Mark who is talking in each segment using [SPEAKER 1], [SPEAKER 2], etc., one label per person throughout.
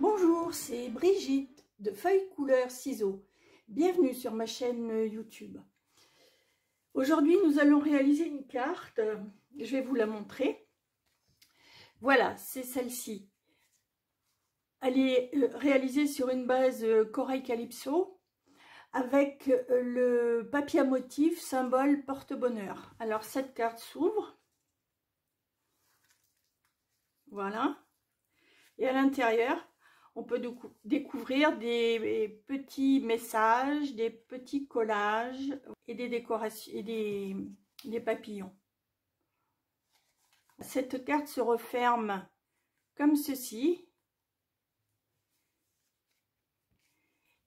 [SPEAKER 1] Bonjour, c'est Brigitte de Feuilles Couleurs Ciseaux. Bienvenue sur ma chaîne YouTube. Aujourd'hui, nous allons réaliser une carte. Je vais vous la montrer. Voilà, c'est celle-ci. Elle est réalisée sur une base corail calypso avec le papier à motif symbole porte-bonheur. Alors, cette carte s'ouvre. Voilà. Et à l'intérieur, on peut découvrir des petits messages, des petits collages et des décorations et des papillons. Cette carte se referme comme ceci.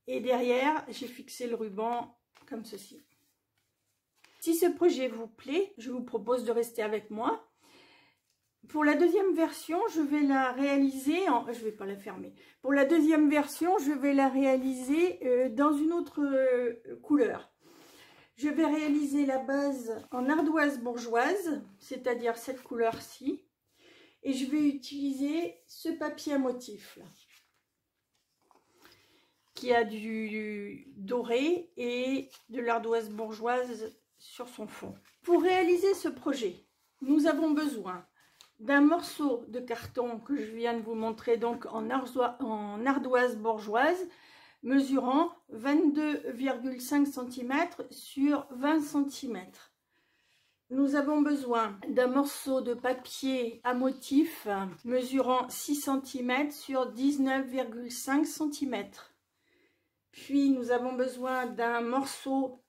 [SPEAKER 1] Et derrière, j'ai fixé le ruban comme ceci. Si ce projet vous plaît, je vous propose de rester avec moi. Pour la deuxième version, je vais la réaliser je vais pas la fermer. Pour la deuxième version, je vais la réaliser dans une autre couleur. Je vais réaliser la base en ardoise bourgeoise, c'est-à-dire cette couleur-ci. Et je vais utiliser ce papier à motif là, qui a du doré et de l'ardoise bourgeoise sur son fond. Pour réaliser ce projet, nous avons besoin d'un morceau de carton que je viens de vous montrer, donc en ardoise bourgeoise, mesurant 22,5 cm sur 20 cm. Nous avons besoin d'un morceau de papier à motif mesurant 6 cm sur 19,5 cm. Puis nous avons besoin d'un morceau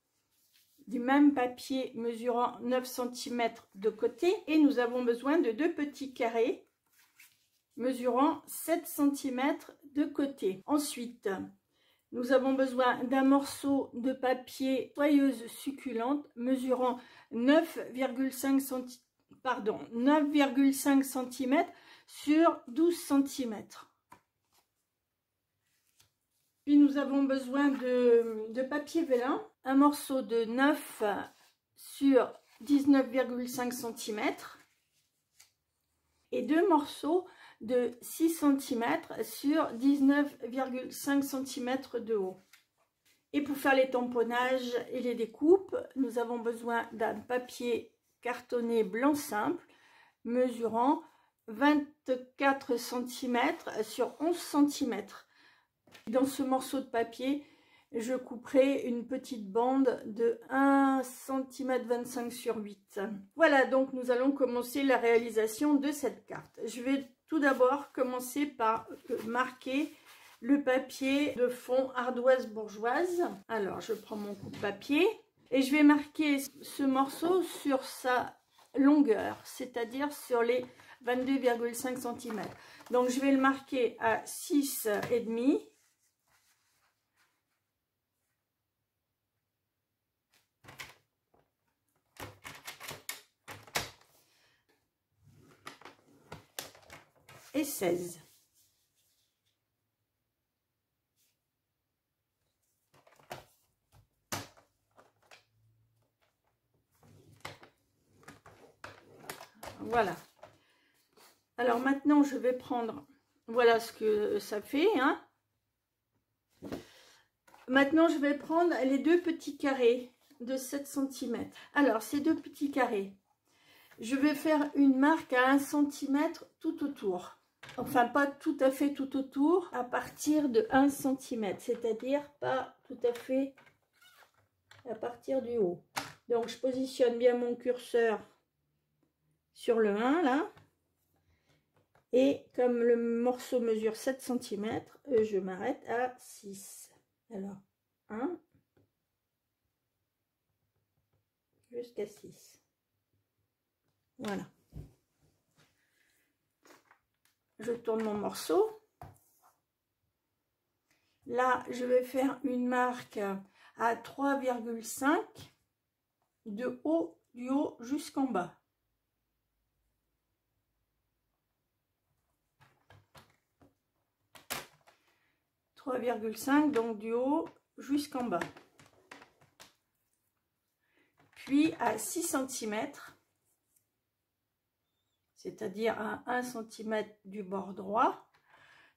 [SPEAKER 1] du même papier mesurant 9 cm de côté, et nous avons besoin de deux petits carrés mesurant 7 cm de côté. Ensuite, nous avons besoin d'un morceau de papier soyeuse succulente mesurant 9,5 cm sur 12 cm. Puis nous avons besoin de papier vélin, un morceau de 9 sur 19,5 cm et deux morceaux de 6 cm sur 19,5 cm de haut. Et pour faire les tamponnages et les découpes, nous avons besoin d'un papier cartonné blanc simple mesurant 24 cm sur 11 cm. Dans ce morceau de papier, je couperai une petite bande de 1,25 cm sur 8. Voilà, donc nous allons commencer la réalisation de cette carte. Je vais tout d'abord commencer par marquer le papier de fond ardoise bourgeoise. Alors, je prends mon coupe-papier et je vais marquer ce morceau sur sa longueur, c'est-à-dire sur les 22,5 cm. Donc, je vais le marquer à 6,5 et 16. Voilà. Alors maintenant, je vais prendre, voilà ce que ça fait, hein. Maintenant, je vais prendre les deux petits carrés de 7 cm. Alors, ces deux petits carrés, je vais faire une marque à 1 cm tout autour. Enfin, pas tout à fait tout autour, à partir de 1 cm, c'est-à-dire pas tout à fait à partir du haut. Donc, je positionne bien mon curseur sur le 1, là. Et comme le morceau mesure 7 cm, je m'arrête à 6. Alors, 1 jusqu'à 6. Voilà. Je tourne mon morceau. Là, je vais faire une marque à 3,5 de haut, du haut jusqu'en bas. « 3,5 donc du haut jusqu'en bas. Puis à 6 cm, c'est-à-dire à 1 cm du bord droit,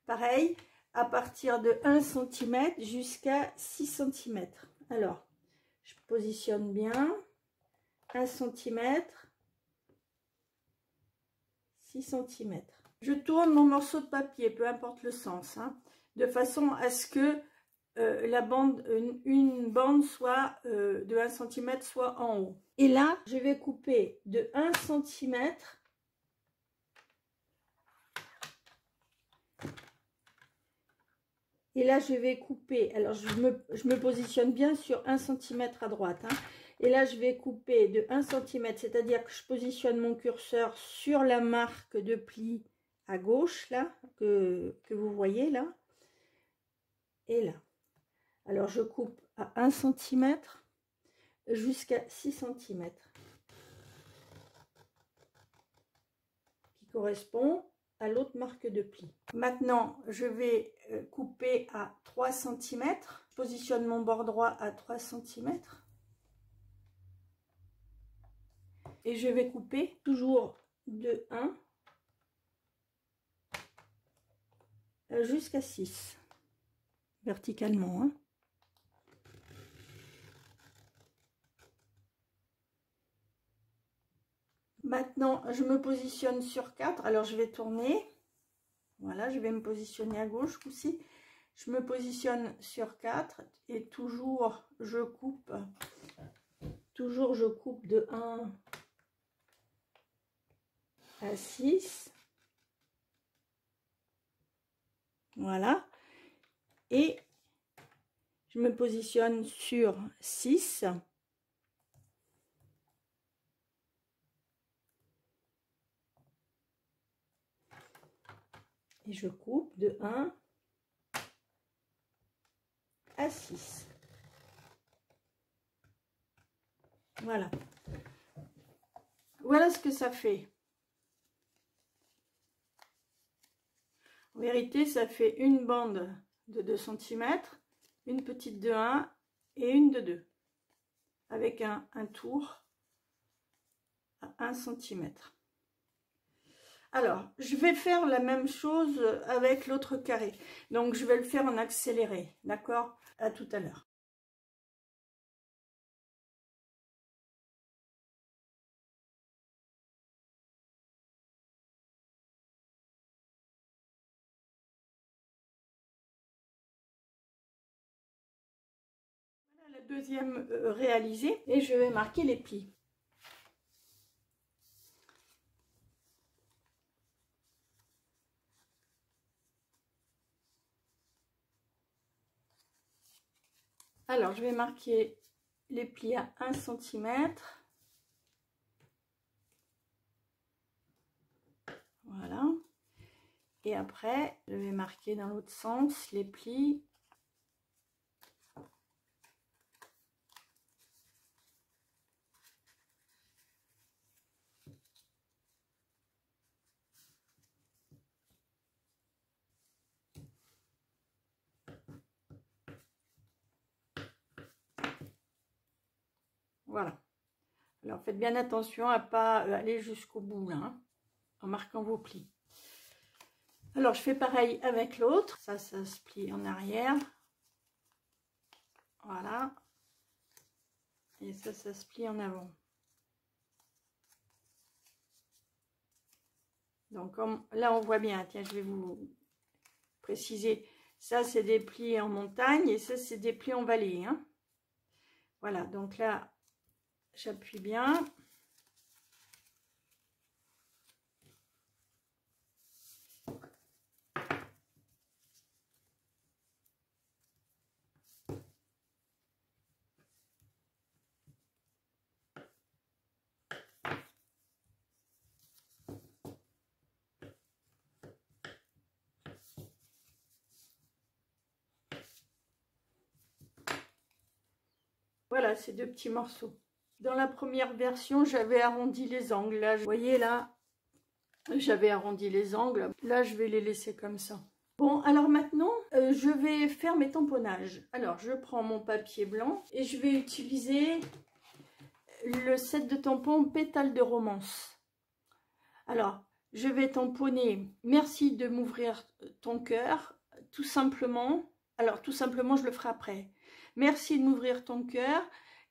[SPEAKER 1] pareil, à partir de 1 cm jusqu'à 6 cm. Alors, je positionne bien, 1 cm, 6 cm. Je tourne mon morceau de papier, peu importe le sens, hein, de façon à ce que la bande, une bande soit de 1 cm soit en haut. Et là, je vais couper de 1 cm. Et là, je vais couper. Alors, je me positionne bien sur 1 cm à droite. Hein. Et là, je vais couper de 1 cm, c'est-à-dire que je positionne mon curseur sur la marque de pli à gauche, là, que vous voyez là. Et là. Alors, je coupe à 1 cm jusqu'à 6 cm. Qui correspond à l'autre marque de pli. Maintenant, je vais couper à 3 cm. Je positionne mon bord droit à 3 cm. Et je vais couper toujours de 1 jusqu'à 6, verticalement. Hein. Maintenant, je me positionne sur 4. Alors, je vais tourner. Voilà, je vais me positionner à gauche aussi. Je me positionne sur 4 et toujours je coupe de 1 à 6. Voilà. Et je me positionne sur 6. Et je coupe de 1 à 6. Voilà. Voilà ce que ça fait. En vérité, ça fait une bande de 2 cm, une petite de 1 et une de 2. Avec un tour à 1 cm. Alors, je vais faire la même chose avec l'autre carré. Donc, je vais le faire en accéléré. D'accord? À tout à l'heure. Voilà la deuxième réalisée. Et je vais marquer les plis. Alors, je vais marquer les plis à 1 cm. Voilà. Et après, je vais marquer dans l'autre sens les plis. Voilà. Alors, faites bien attention à ne pas aller jusqu'au bout, là, hein, en marquant vos plis. Alors, je fais pareil avec l'autre. Ça se plie en arrière. Voilà. Et ça se plie en avant. Donc, là, on voit bien. Tiens, je vais vous préciser. Ça, c'est des plis en montagne et ça, c'est des plis en vallée. Hein. Voilà. Donc là, j'appuie bien. Voilà, ces deux petits morceaux. Dans la première version, j'avais arrondi les angles. Là, vous voyez là, j'avais arrondi les angles. Là, je vais les laisser comme ça. Bon, alors maintenant, je vais faire mes tamponnages. Alors, je prends mon papier blanc et je vais utiliser le set de tampons Pétales de romance. Alors, je vais tamponner « Merci de m'ouvrir ton cœur », tout simplement, alors tout simplement je le ferai après. Merci de m'ouvrir ton cœur.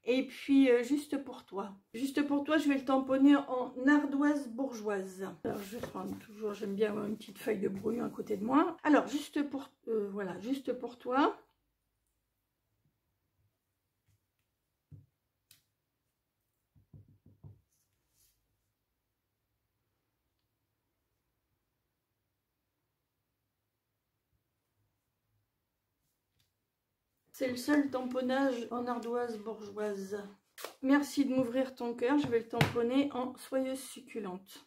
[SPEAKER 1] Et puis juste pour toi, je vais le tamponner en ardoise bourgeoise. Alors je vais prendre toujours, j'aime bien avoir une petite feuille de brouillon à côté de moi. Alors juste pour voilà, juste pour toi. C'est le seul tamponnage en ardoise bourgeoise. Merci de m'ouvrir ton cœur. Je vais le tamponner en soyeuse succulente.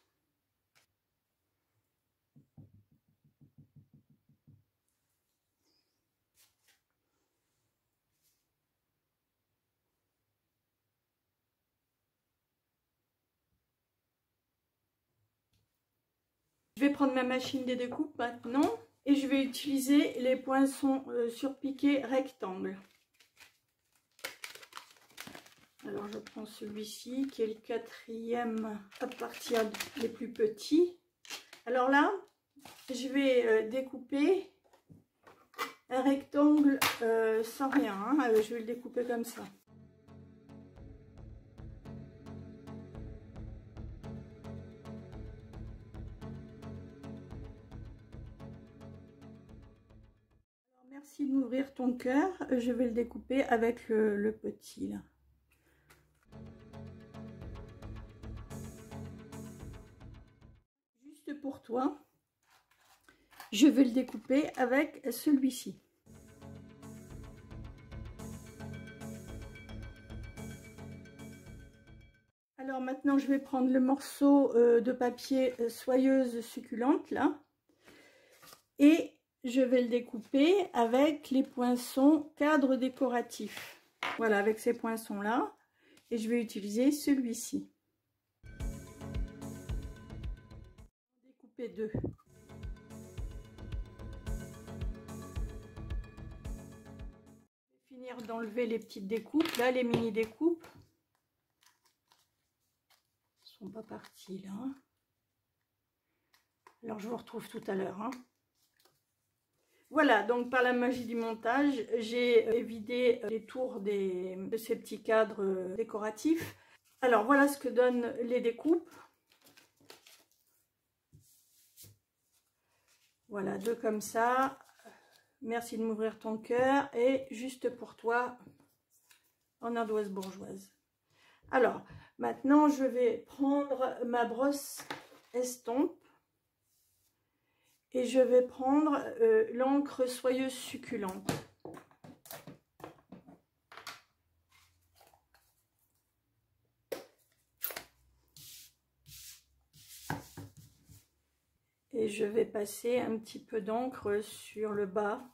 [SPEAKER 1] Je vais prendre ma machine de découpe maintenant et je vais utiliser les poinçons surpiqués rectangles. Alors je prends celui-ci qui est le quatrième à partir des plus petits. Alors là, je vais découper un rectangle sans rien, hein. Je vais le découper comme ça. Alors, merci de m'ouvrir ton cœur. Je vais le découper avec le petit là. Juste pour toi, je vais le découper avec celui-ci. Alors maintenant, je vais prendre le morceau de papier soyeuse succulente là et je vais le découper avec les poinçons cadre décoratif. Voilà, avec ces poinçons là, et je vais utiliser celui-ci. Découper deux. Je vais finir d'enlever les petites découpes là, les mini découpes. Sont pas partis là. Alors je vous retrouve tout à l'heure. Hein. Voilà, donc par la magie du montage, j'ai évidé les tours de ces petits cadres décoratifs. Alors voilà ce que donnent les découpes. Voilà, deux comme ça. Merci de m'ouvrir ton cœur. Et juste pour toi, en ardoise bourgeoise. Alors, maintenant, je vais prendre ma brosse estompe et je vais prendre l'encre soyeuse succulente. Et je vais passer un petit peu d'encre sur le bas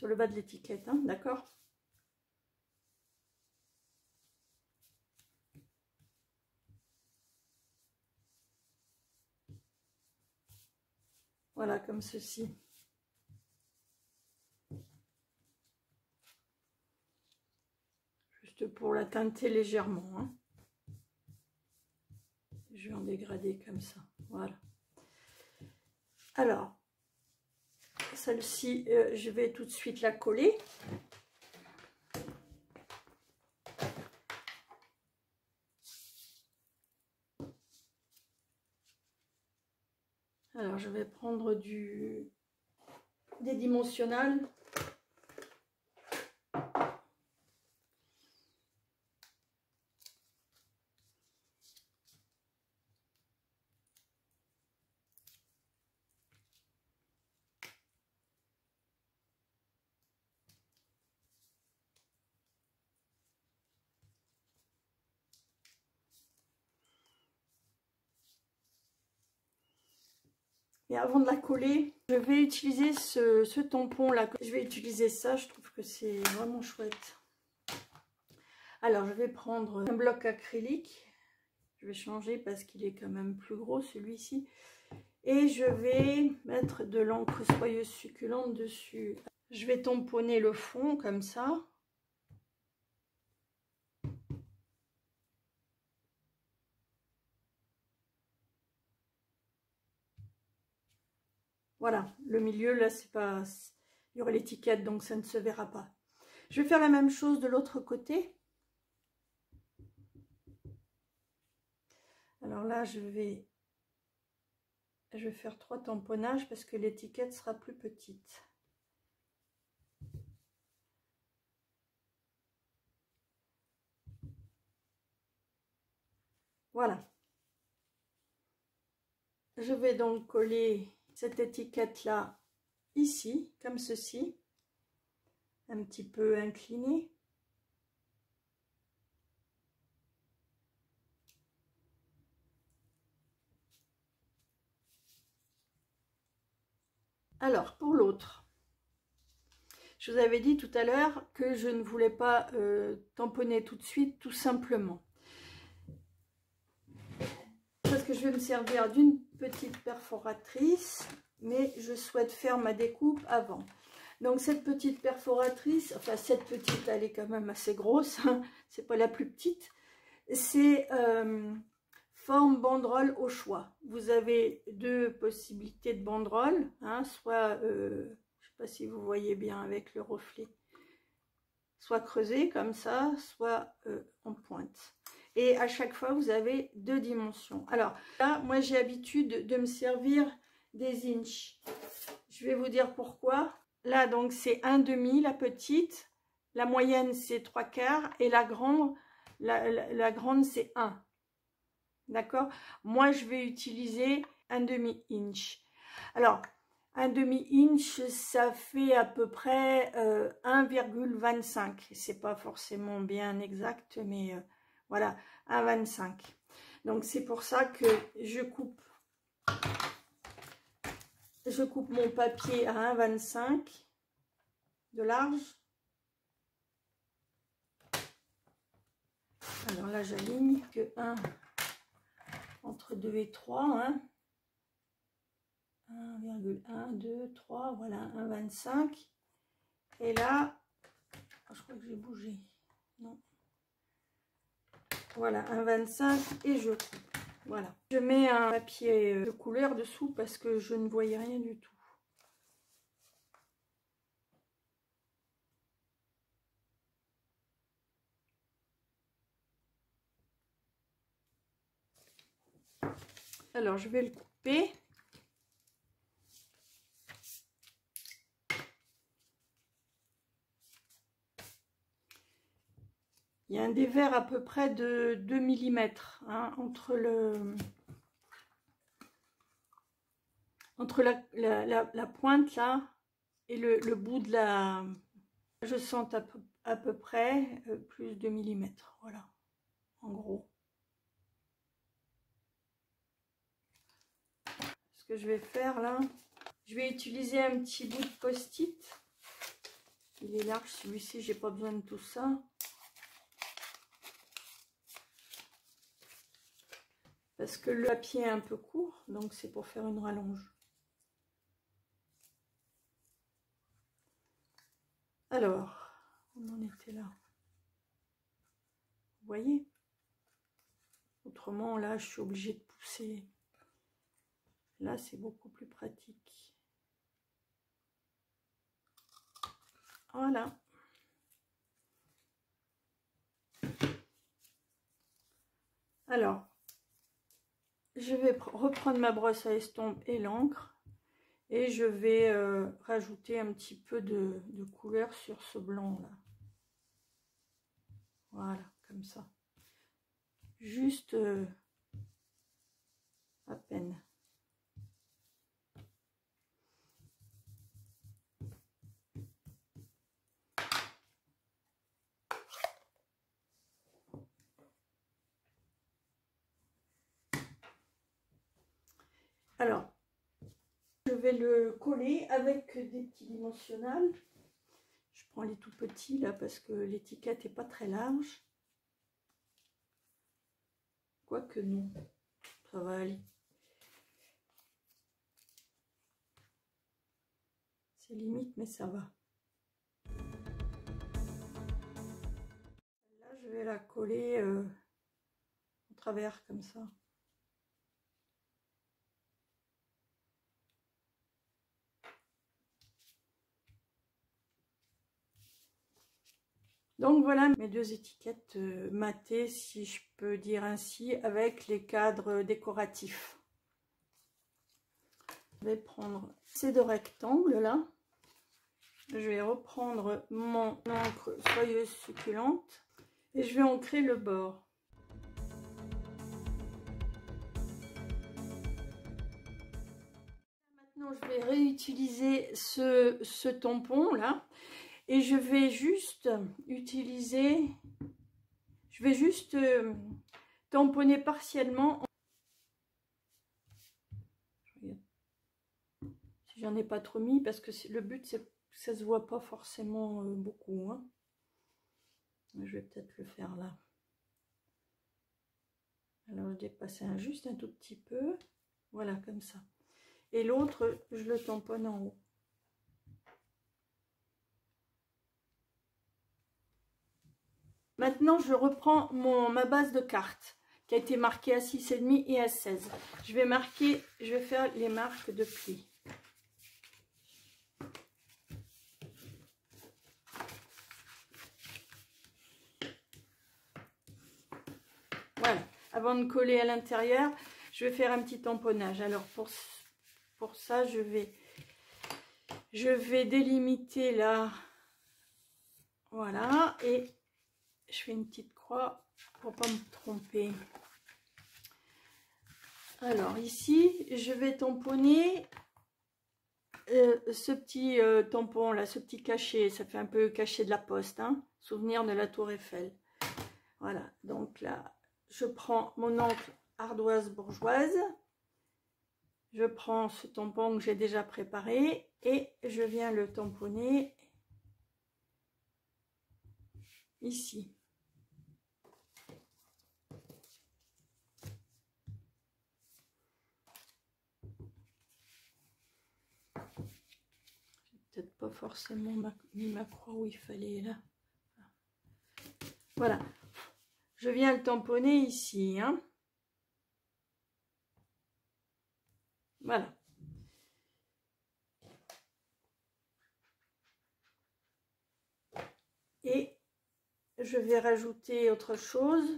[SPEAKER 1] de l'étiquette, hein, d'accord? Voilà, comme ceci. Juste pour la teinter légèrement. Hein. Je vais en dégrader comme ça. Voilà. Alors, celle-ci, je vais tout de suite la coller. Alors, je vais prendre des dimensionnels. Et avant de la coller, je vais utiliser ce tampon là. Je vais utiliser ça, je trouve que c'est vraiment chouette. Alors je vais prendre un bloc acrylique. Je vais changer parce qu'il est quand même plus gros celui-ci. Et je vais mettre de l'encre soyeuse succulente dessus. Je vais tamponner le fond comme ça. Voilà, le milieu là, c'est pas, il y aurait l'étiquette, donc ça ne se verra pas. Je vais faire la même chose de l'autre côté. Alors là, je vais faire 3 tamponnages parce que l'étiquette sera plus petite. Voilà. Je vais donc coller cette étiquette là ici, comme ceci, un petit peu inclinée. Alors, pour l'autre, je vous avais dit tout à l'heure que je ne voulais pas tamponner tout de suite, tout simplement. Parce que je vais me servir d'une petite perforatrice, mais je souhaite faire ma découpe avant. Donc cette petite perforatrice, enfin cette petite, elle est quand même assez grosse, hein, c'est pas la plus petite, c'est forme banderole au choix. Vous avez 2 possibilités de banderole, hein, soit, je sais pas si vous voyez bien avec le reflet, soit creusé comme ça, soit en pointe. Et à chaque fois, vous avez 2 dimensions. Alors là, moi j'ai l'habitude de me servir des inches. Je vais vous dire pourquoi. Là, donc c'est 1/2, la petite. La moyenne, c'est 3/4. Et la grande, la grande, c'est 1. D'accord? Moi, je vais utiliser 1/2 inch. Alors, 1/2 inch, ça fait à peu près 1,25. C'est pas forcément bien exact, mais voilà, 1,25. Donc, c'est pour ça que je coupe mon papier à 1,25 de large. Alors là, j'aligne que 1 entre 2 et 3, hein. 1,1, 2, 3, voilà, 1,25. Et là, je crois que j'ai bougé. Non. Voilà, 1,25 et je coupe. Voilà. Je mets un papier de couleur dessous parce que je ne voyais rien du tout. Alors, je vais le couper. Il y a un dévers à peu près de 2 mm hein, entre la pointe là et le bout de la... Je sens à peu près plus de millimètres. Voilà, en gros. Ce que je vais faire là, je vais utiliser un petit bout de post-it. Il est large celui-ci, j'ai pas besoin de tout ça. Parce que le papier est un peu court, donc c'est pour faire une rallonge. Alors, on en était là. Vous voyez? Autrement, là, je suis obligée de pousser. Là, c'est beaucoup plus pratique. Voilà. Alors, je vais reprendre ma brosse à estompe et l'encre. Et je vais rajouter un petit peu de couleur sur ce blanc là. Voilà, comme ça. Juste à peine. Alors, je vais le coller avec des petits dimensionnels. Je prends les tout petits là parce que l'étiquette n'est pas très large. Quoique non, ça va aller. C'est limite, mais ça va. Là, je vais la coller au travers comme ça. Donc voilà mes deux étiquettes matées, si je peux dire ainsi, avec les cadres décoratifs. Je vais prendre ces deux rectangles là. Je vais reprendre mon encre soyeuse succulente et je vais ancrer le bord. Maintenant, je vais réutiliser ce tampon là et je vais juste utiliser, tamponner partiellement. Si j'en ai pas trop mis, parce que le but c'est que ça se voit pas forcément beaucoup, hein. Je vais peut-être le faire là. Alors je dépasse juste un tout petit peu, voilà, comme ça. Et l'autre, je le tamponne en haut. Maintenant, je reprends ma base de cartes qui a été marquée à 6,5 et à 16. Je vais faire les marques de plis. Voilà, avant de coller à l'intérieur, je vais faire un petit tamponnage. Alors pour ça, je vais délimiter là, voilà, et je fais une petite croix pour pas me tromper. Alors ici, je vais tamponner ce petit tampon là, ce petit cachet, ça fait un peu cachet de la poste, hein, souvenir de la tour Eiffel. Voilà, donc là, je prends mon encre ardoise bourgeoise, je prends ce tampon que j'ai déjà préparé et je viens le tamponner ici. J'ai peut-être pas forcément mis ma croix où il fallait là. Voilà, je viens le tamponner ici, hein. Voilà. Et je vais rajouter autre chose.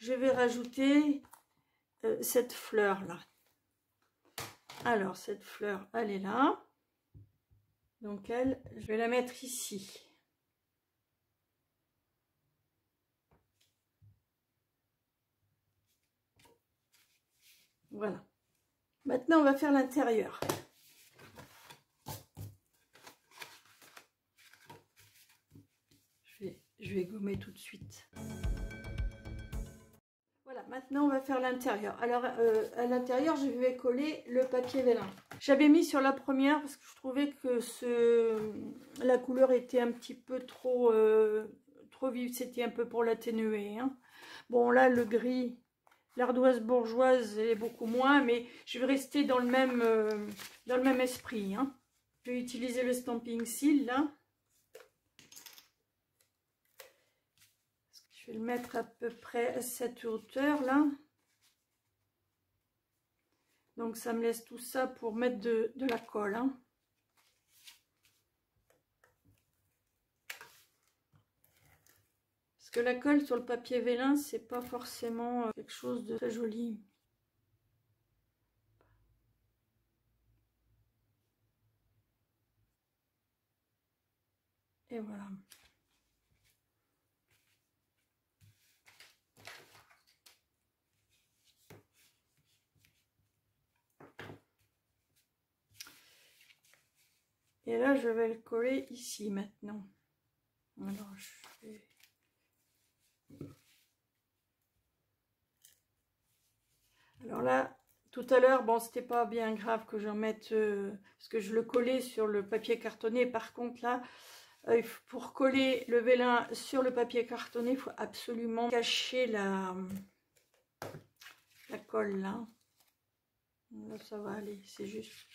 [SPEAKER 1] Je vais rajouter cette fleur là. Alors cette fleur, elle est là. Donc je vais la mettre ici. Voilà. Maintenant, on va faire l'intérieur. Je vais gommer tout de suite. Voilà, maintenant on va faire l'intérieur. Alors à l'intérieur, je vais coller le papier vélin. J'avais mis sur la première parce que je trouvais que la couleur était un petit peu trop vive. C'était un peu pour l'atténuer, hein. Bon là, le gris, l'ardoise bourgeoise est beaucoup moins, mais je vais rester dans le même esprit, hein. Je vais utiliser le Stampin' Seal là. Je vais le mettre à peu près à cette hauteur là. Donc ça me laisse tout ça pour mettre de la colle, hein. Parce que la colle sur le papier vélin, c'est pas forcément quelque chose de très joli. Et voilà. Et là, je vais le coller ici maintenant. Alors, alors là, tout à l'heure, bon, c'était pas bien grave que j'en mette, parce que je le collais sur le papier cartonné. Par contre, là, pour coller le vélin sur le papier cartonné, il faut absolument cacher la colle là. Là, ça va aller, c'est juste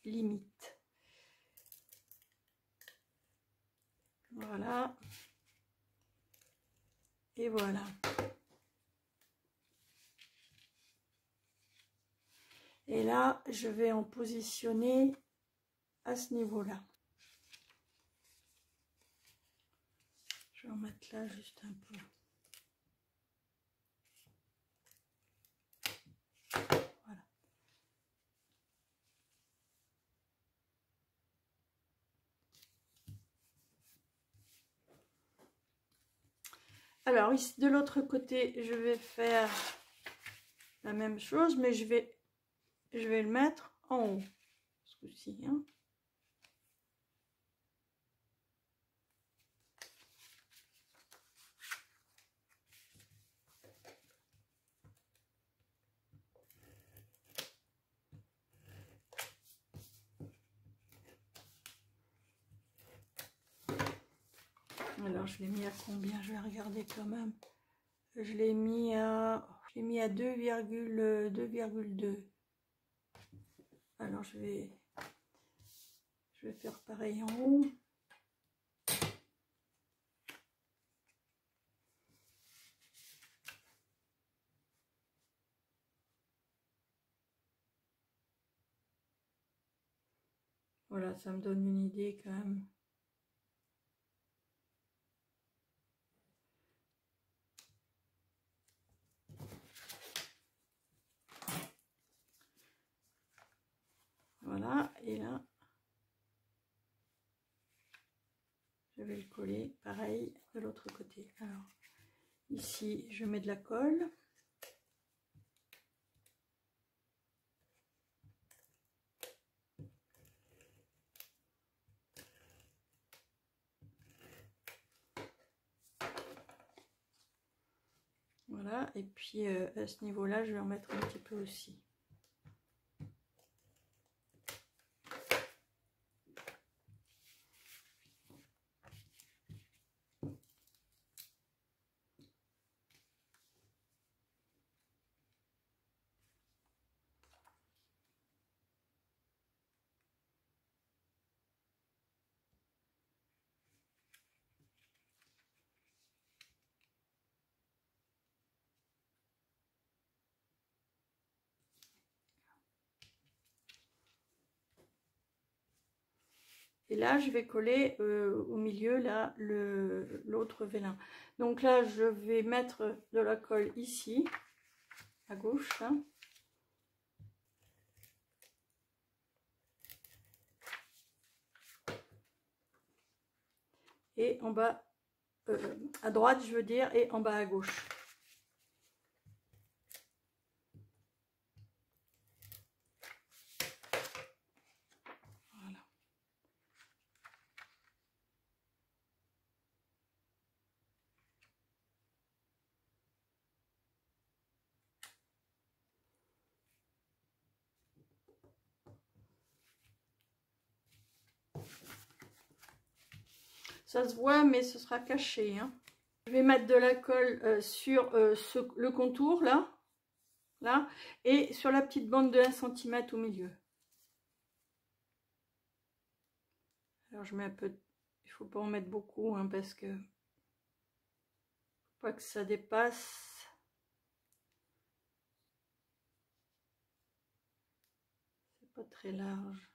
[SPEAKER 1] limite. Voilà. Et voilà. Et là, je vais en positionner à ce niveau-là. Je vais en mettre là juste un peu. Voilà. Alors ici de l'autre côté, je vais faire la même chose, mais je vais le mettre en haut, ce coup-ci, hein. Alors je l'ai mis à combien? Je vais regarder quand même. Je l'ai mis à 2,2. Alors je vais faire pareil en haut. Voilà, ça me donne une idée quand même. Voilà, et là, je vais le coller pareil de l'autre côté. Alors, ici, je mets de la colle. Voilà, et puis à ce niveau-là, je vais en mettre un petit peu aussi. Et là, je vais coller au milieu, là, l'autre vélin. Donc là, je vais mettre de la colle ici, à gauche. Hein. Et en bas, à droite, je veux dire, et en bas à gauche. Ça se voit, mais ce sera caché. Hein. Je vais mettre de la colle sur le contour, là, et sur la petite bande de 1 cm au milieu. Alors, je mets un peu... Il faut pas en mettre beaucoup, hein, parce que... Faut pas que ça dépasse. C'est pas très large.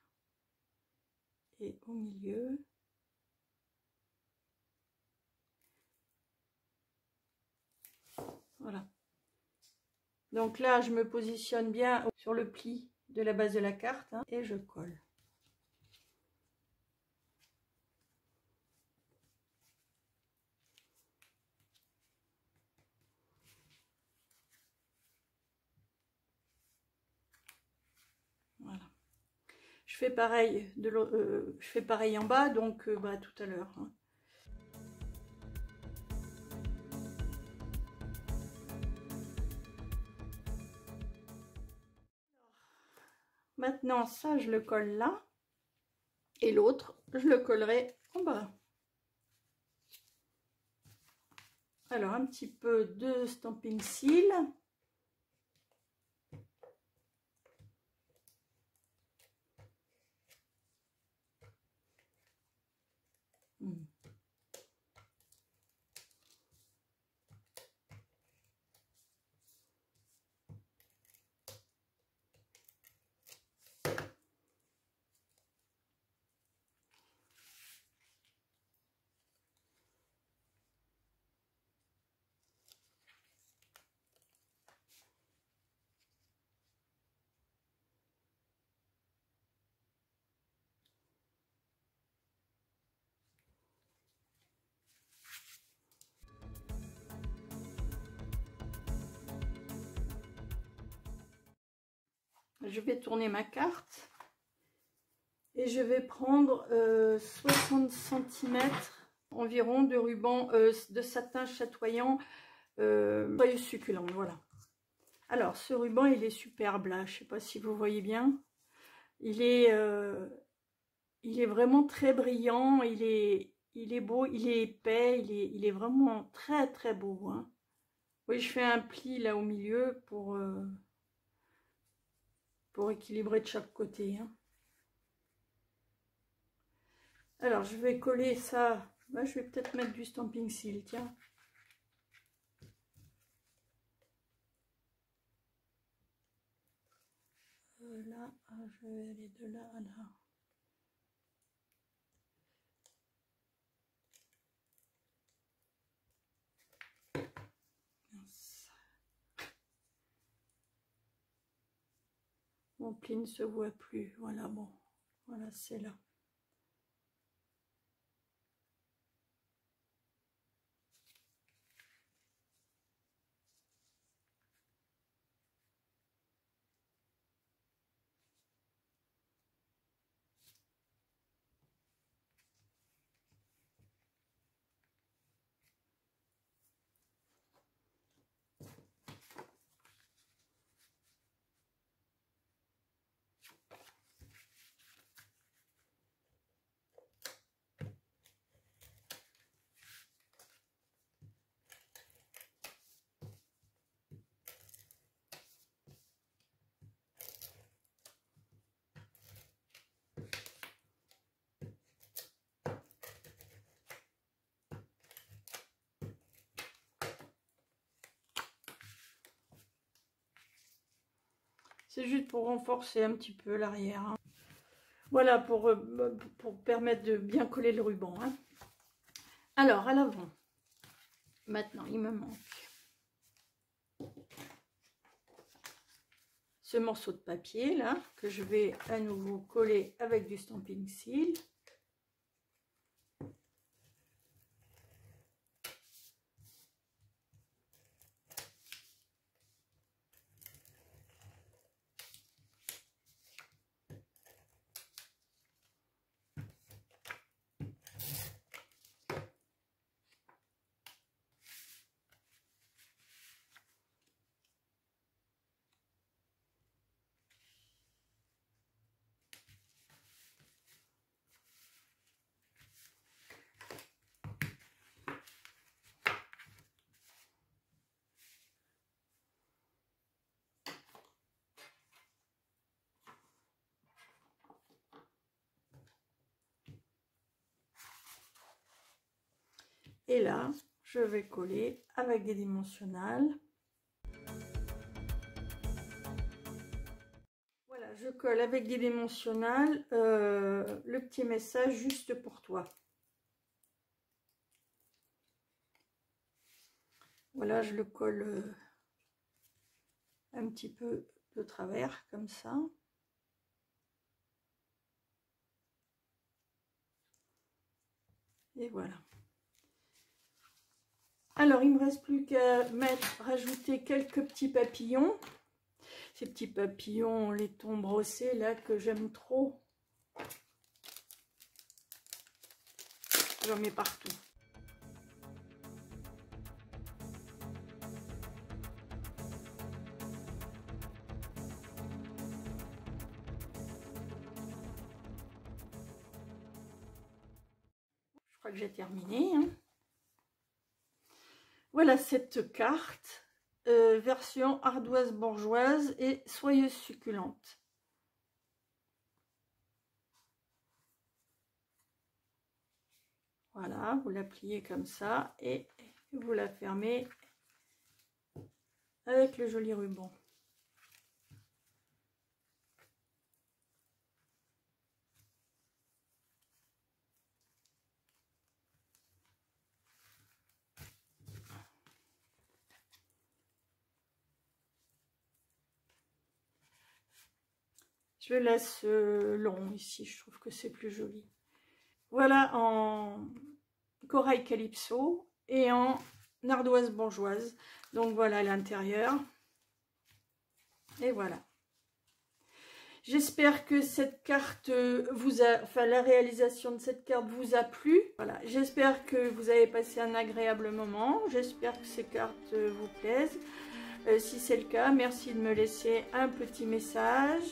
[SPEAKER 1] Et au milieu... Voilà. Donc là, je me positionne bien sur le pli de la base de la carte, hein, et je colle. Voilà. Je fais pareil, je fais pareil en bas, donc bah, tout à l'heure. Hein. Maintenant, ça, je le colle là. Et l'autre, je le collerai en bas. Alors, un petit peu de Stampin' Seal. Je vais tourner ma carte et je vais prendre 60 cm environ de ruban de satin chatoyant soyeuse succulente. Voilà. Alors ce ruban il est superbe là, je ne sais pas si vous voyez bien. Il est vraiment très brillant, il est beau, il est épais, il est vraiment très très beau. Hein. Oui, je fais un pli là au milieu pour équilibrer de chaque côté. Hein. Alors je vais coller ça, je vais peut-être mettre du stamping seal, tiens. Là, je vais aller de là à là. Mon pli ne se voit plus. Voilà, bon. Voilà, c'est là. C'est juste pour renforcer un petit peu l'arrière. Hein. Voilà, pour permettre de bien coller le ruban. Hein. Alors, à l'avant. Maintenant, il me manque ce morceau de papier là, que je vais à nouveau coller avec du stamping seal. Et là, je vais coller avec des dimensionnels. Voilà, je colle avec des dimensionnels le petit message juste pour toi. Voilà, je le colle un petit peu de travers, comme ça. Et voilà. Alors, il ne me reste plus qu'à rajouter quelques petits papillons. Ces petits papillons, les tons brossés, là, que j'aime trop. J'en mets partout. Je crois que j'ai terminé. Hein. Voilà cette carte. Version ardoise bourgeoise et soyeuse succulente. Voilà, vous la pliez comme ça et vous la fermez avec le joli ruban. Je laisse long ici, je trouve que c'est plus joli. Voilà en corail calypso et en ardoise bourgeoise. Donc voilà l'intérieur. Et voilà. J'espère que cette carte la réalisation de cette carte vous a plu. Voilà, j'espère que vous avez passé un agréable moment. J'espère que ces cartes vous plaisent. Si c'est le cas, merci de me laisser un petit message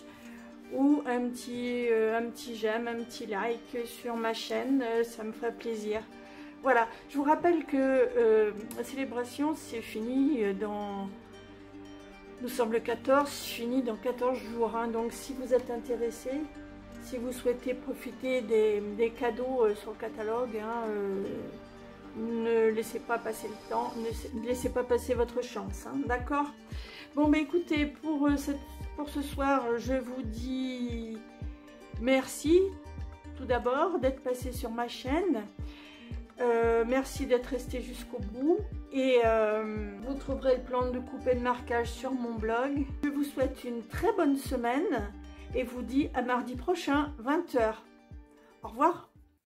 [SPEAKER 1] ou un petit j'aime, un petit like sur ma chaîne. Ça me ferait plaisir. Voilà, je vous rappelle que la célébration, c'est fini dans... Nous sommes le 14, fini dans 14 jours. Hein. Donc si vous êtes intéressé, si vous souhaitez profiter des cadeaux sur le catalogue, hein, ne laissez pas passer le temps, ne laissez pas passer votre chance. Hein, d'accord? Bon, bah écoutez, pour ce soir, je vous dis merci tout d'abord d'être passé sur ma chaîne. Merci d'être resté jusqu'au bout et vous trouverez le plan de coupe et de marquage sur mon blog. Je vous souhaite une très bonne semaine et vous dis à mardi prochain 20 h. Au revoir.